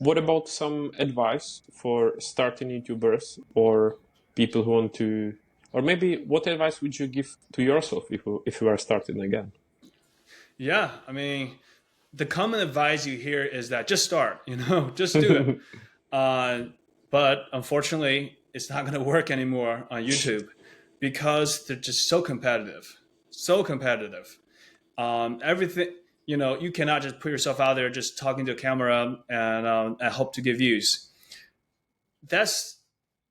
What about some advice for starting YouTubers or people who want to, or maybe what advice would you give to yourself if you are starting again? Yeah, I mean, the common advice you hear is that just start, just do it. Uh, but unfortunately, it's not going to work anymore on YouTube because they're just so competitive, so competitive. Everything, you cannot just put yourself out there just talking to a camera and hope to get views. That's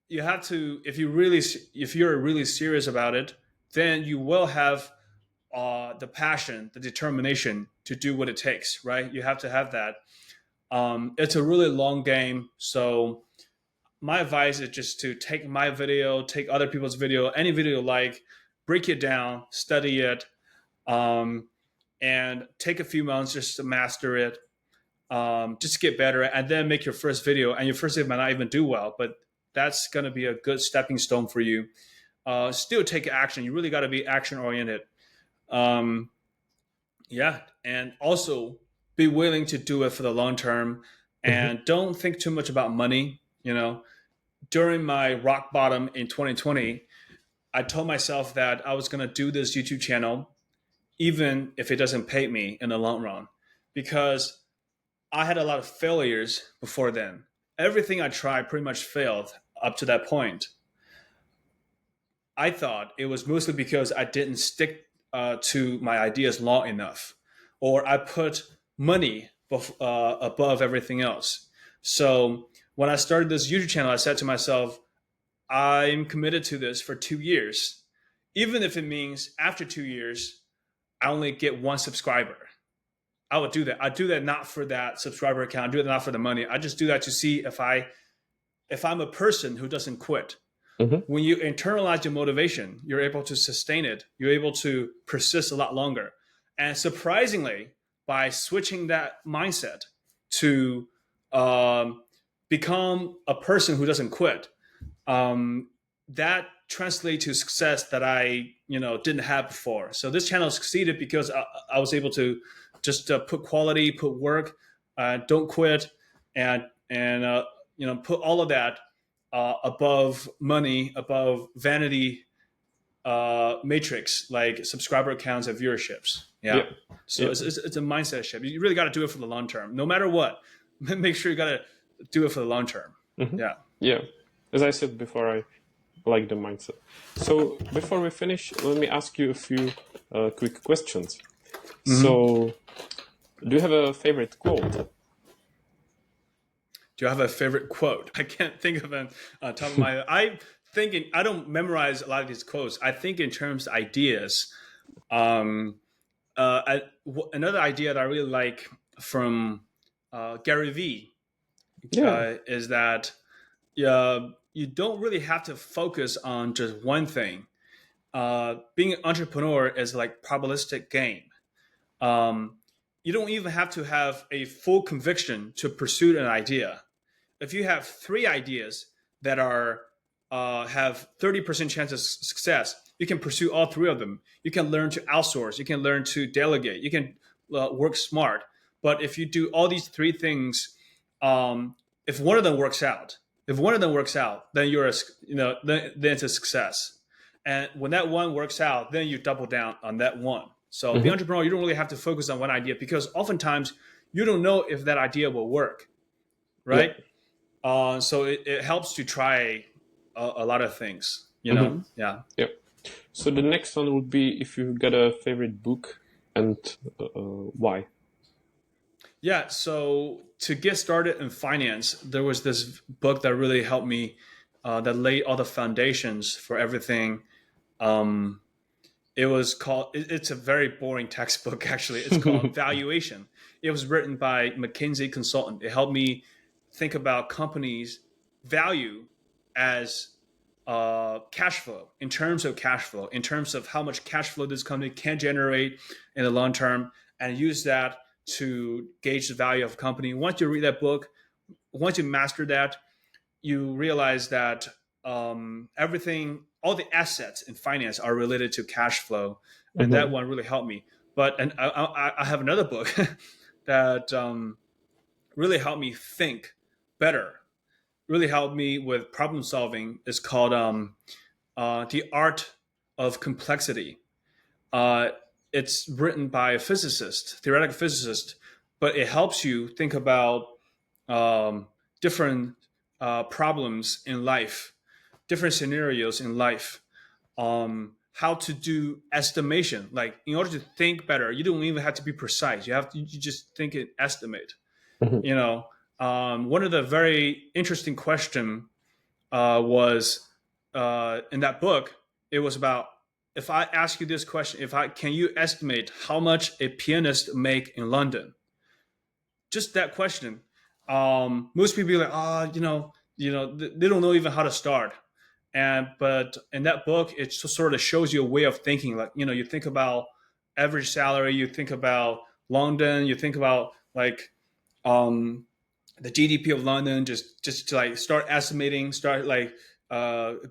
you have to if you're really serious about it, then you will have the passion, the determination to do what it takes, right? You have to have that. It's a really long game. So my advice is just to take my video, take other people's video, any video you like, break it down, study it, um, and take a few months just to master it, just to get better, and then make your first video. And your first video might not even do well, but that's going to be a good stepping stone for you. Still take action. You really got to be action oriented. Um, Yeah, and also be willing to do it for the long term, Mhm. and don't think too much about money. During my rock bottom in 2020, I told myself that I was going to do this YouTube channel even if it doesn't pay me in the long run, because I had a lot of failures before then. Everything I tried pretty much failed up to that point. I thought it was mostly because I didn't stick to my ideas long enough, or I put money above everything else. So when I started this YouTube channel, I said to myself, I'm committed to this for 2 years. Even if it means after 2 years, I only get one subscriber. I would do that. I do that not for that subscriber account. I do that not for the money. I just do that to see if I'm a person who doesn't quit. Mhm. When you internalize your motivation, you're able to sustain it. You're able to persist a lot longer. And surprisingly, by switching that mindset to um, become a person who doesn't quit, that translates to success that I didn't have before. So this channel succeeded because I was able to just put quality, put work, don't quit, and put all of that above money, above vanity matrix like subscriber counts and viewerships. Yeah. Yeah. So Yeah. it's a mindset shift. You really got to do it for the long term, no matter what. Make sure you got to do it for the long term. Mhm. Yeah. Yeah. As I said before, I like the mindset. So before we finish, let me ask you a few quick questions. Mm-hmm. So, do you have a favorite quote? Do you have a favorite quote? I can't think of it on top of my head. I don't memorize a lot of these quotes. I think in terms of ideas. Um, Another idea that I really like from Gary Vee Yeah. is that you don't really have to focus on just one thing. Being an entrepreneur is like probabilistic game. Um, you don't even have to have a full conviction to pursue an idea. If you have three ideas that are have 30% chance of success, you can pursue all three of them. You can learn to outsource. You can learn to delegate. You can work smart. But if you do all these three things, um, if one of them works out, then then it's a success. And when that one works out, then you double down on that one. So being Hmm. entrepreneur, you don't really have to focus on one idea because oftentimes you don't know if that idea will work, Yeah. right? So it helps to try a lot of things, Hmm. Yeah. Yeah. So the next one would be if you got a favorite book and why. Yeah. So to get started in finance, there was this book that really helped me, that laid all the foundations for everything. Um, it's a very boring textbook, actually. It's called Valuation. It was written by McKinsey Consultant. It helped me think about companies' value as cash flow, in terms of cash flow, in terms of how much cash flow this company can generate in the long term, and use that to gauge the value of a company. Once you read that book, once you master that, you realize that all the assets in finance are related to cash flow, and that Hmm. one really helped me. But and I have another book that really helped me think better, really helped me with problem solving, is called The Art of Complexity. Uh, it's written by a physicist, theoretical physicist, but it helps you think about um, different problems in life, different scenarios in life, how to do estimation. Like, in order to think better, you don't even have to be precise. You just think and estimate. Mhm. You know, one of the very interesting question was in that book. It was about, if I ask you this question, if I can you estimate how much a pianist make in London? Just that question. Most people be like, they don't know even how to start. But in that book, it just sort of shows you a way of thinking. Like, you think about average salary, you think about London, you think about like the GDP of London, just to like start estimating, start like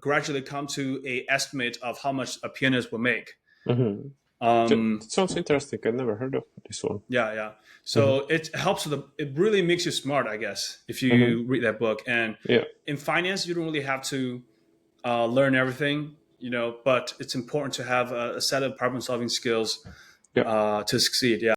gradually come to a estimate of how much a pianist will make. Mhm. Um, That sounds interesting. I never heard of this one. yeah, yeah. Hmm. So it helps with it really makes you smart, I guess, if Hmm. you read that book. And Yeah. in finance, you don't really have to learn everything, but it's important to have a set of problem solving skills Yeah. to succeed. Yeah.